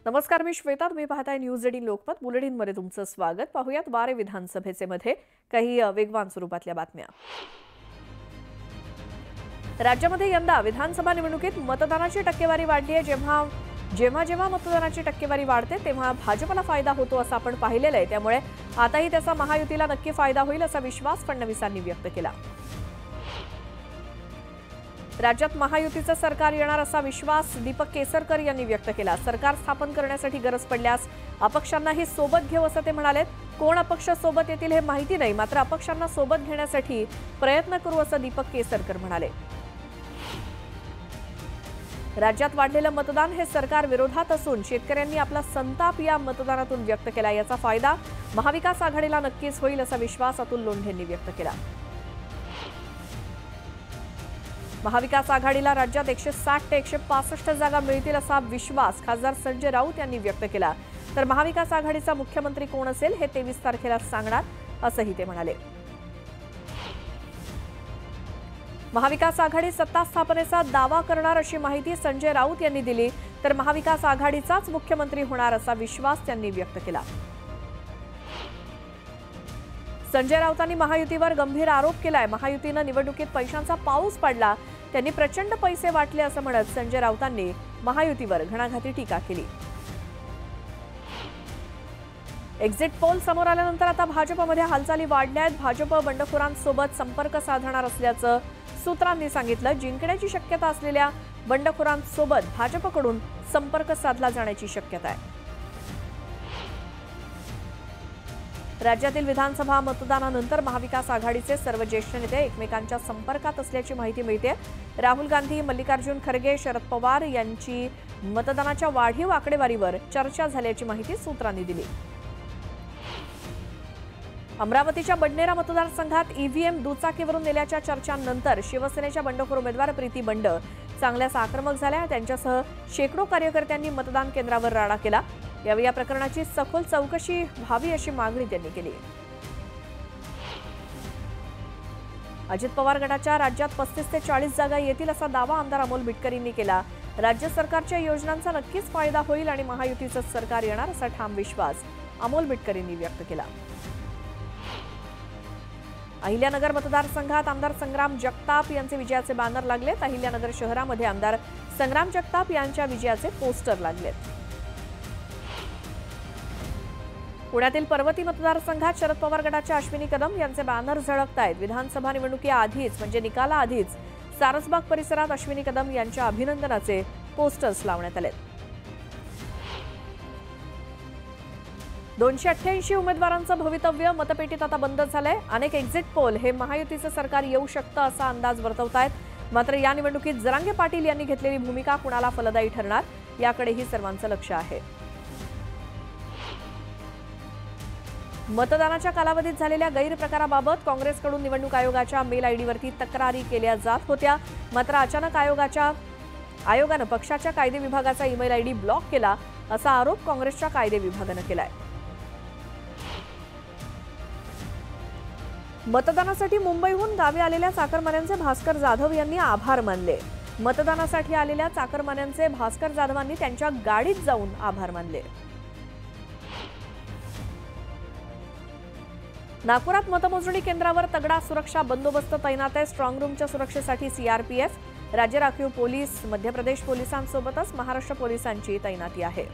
नमस्कार, मी श्वेता. तुम्ही पाहताय न्यूज 18 लोकमत. बुलेटिनमध्ये तुमचं स्वागत. पाहूयात बारे विधानसभेचे मध्ये काही वेगवान स्वरूपातल्या बातम्या. राज्यामध्ये यंदा विधानसभा निवडणुकीत मतदानाची टक्केवारी वाढली आहे. जेव्हा मतदानाची टक्केवारी वाढते तेव्हा भाजपला फायदा होतो असं आपण पाहिलेलं आहे. त्यामुळे आताही त्याचा महायुतीला नक्की फायदा होईल असा विश्वास फडणवीसांनी व्यक्त केला. राज्यात महायुतीचं सरकार येणार असा विश्वास दीपक केसरकर यांनी व्यक्त केला. सरकार स्थापन करण्यासाठी गरज पडल्यास अपक्षांनाही सोबत घेऊ असं ते म्हणाले. कोण अपक्ष सोबत येतील हे माहिती नाही, मात्र अपक्षांना सोबत घेण्यासाठी प्रयत्न करू असं दीपक केसरकर म्हणाले. राज्यात वाढलेलं मतदान हे सरकार विरोधात असून शेतकऱ्यांनी आपला संताप या मतदानातून व्यक्त केला. याचा फायदा महाविकास आघाडीला नक्कीच होईल असा विश्वास अतुल लोंढेंनी व्यक्त केला. महाविकास आघाडीला राज्यात 160 ते 165 जागा मिळतील असा विश्वास खासदार संजय राऊत यांनी व्यक्त केला. तर महाविकास आघाडीचा मुख्यमंत्री कोण असेल हे 23 तारखेला सांगणार असंही ते म्हणाले. महाविकास आघाडी सत्ता स्थापनेचा दावा करणार अशी माहिती संजय राऊत यांनी दिली. तर महाविकास आघाडीचाच मुख्यमंत्री होणार असा विश्वास त्यांनी व्यक्त केला. संजय राऊतांनी महायुतीवर गंभीर आरोप केलाय. महायुतीनं निवडणुकीत पैशांचा पाऊस पाडला, त्यांनी प्रचंड पैसे वाटले असं म्हणत संजय राऊतांनी महायुतीवर घणाघाती टीका केली. एक्झिट पोल समोर आल्यानंतर आता भाजपमध्ये हालचाली वाढल्या आहेत. भाजप बंडखोरांसोबत संपर्क साधणार असल्याचं सूत्रांनी सांगितलं. जिंकण्याची शक्यता असलेल्या बंडखोरांसोबत भाजपकडून संपर्क साधला जाण्याची शक्यता आहे. राज्यातील विधानसभा मतदानानंतर महाविकास आघाडीचे सर्व ज्येष्ठ नेते एकमेकांच्या संपर्कात असल्याची माहिती मिळते. राहुल गांधी, मल्लिकार्जुन खरगे, शरद पवार यांची मतदानाच्या वाढीव आकडेवारीवर चर्चा झाल्याची माहिती सूत्रांनी दिली. अमरावतीच्या बडनेरा मतदारसंघात ईव्हीएम दुचाकीवरून नेल्याच्या चर्चांनंतर शिवसेनेच्या बंडखोर उमेदवार प्रीती बंड चांगल्याच आक्रमक झाल्या. त्यांच्यासह शेकडो कार्यकर्त्यांनी मतदान केंद्रावर राडा केला. यावेळी या प्रकरणाची सखोल चौकशी व्हावी अशी मागणी त्यांनी केली. अजित पवार गटाच्या राज्यात 35 ते 40 जागा येतील असा दावा आमदार अमोल बिटकरींनी केला. राज्य सरकारच्या योजनांचा नक्कीच फायदा होईल आणि महायुतीचं सरकार येणार असा ठाम विश्वास अमोल बिटकरींनी व्यक्त केला. अहिल्यानगर मतदारसंघात आमदार संग्राम जगताप यांचे विजयाचे बॅनर लागलेत. अहिल्यानगर शहरामध्ये आमदार संग्राम जगताप यांच्या विजयाचे पोस्टर लागलेत. पुण्यातील पर्वती मतदारसंघात शरद पवार गटाच्या अश्विनी कदम यांचे बॅनर झळकतायत. विधानसभा निवडणुकीआधीच म्हणजे निकालाआधीच सारसबाग परिसरात अश्विनी कदम यांच्या अभिनंदनाचे पोस्टर्स लावण्यात आले. 288 उमेदवारांचं भवितव्य मतपेटीत आता बंद झालंय. अनेक एक्झिट पोल हे महायुतीचं सरकार येऊ शकतं असा अंदाज वर्तवतायत. मात्र या निवडणुकीत जरांगे पाटील यांनी घेतलेली भूमिका कुणाला फलदायी ठरणार याकडेही सर्वांचं लक्ष आहे. मतदानाच्या कालावधीत झालेल्या गैरप्रकाराबाबत काँग्रेसकडून निवडणूक आयोगाच्या मेल आयडीवरती तक्रारी केल्या जात होत्या. मात्र अचानक आयोगानं पक्षाच्या कायदे विभागाचा ईमेल आयडी ब्लॉक केला असा आरोप काँग्रेसच्या कायदे विभागानं केलाय. मतदानासाठी मुंबईहून गावी आलेल्या चाकरमान्यांचे भास्कर जाधव यांनी आभार मानले. मतदानासाठी आलेल्या चाकरमान्यांचे भास्कर जाधवांनी त्यांच्या गाडीत जाऊन आभार मानले. नागपुरात मतमोजणी केंद्रावर तगडा सुरक्षा बंदोबस्त तैनात आहे. स्ट्रॉंग रूमच्या सुरक्षेसाठी सीआरपीएफ, राज्य राखीव पोलीस, मध्य प्रदेश पोलिसांसोबतच महाराष्ट्र पोलिसांची तैनाती आहे.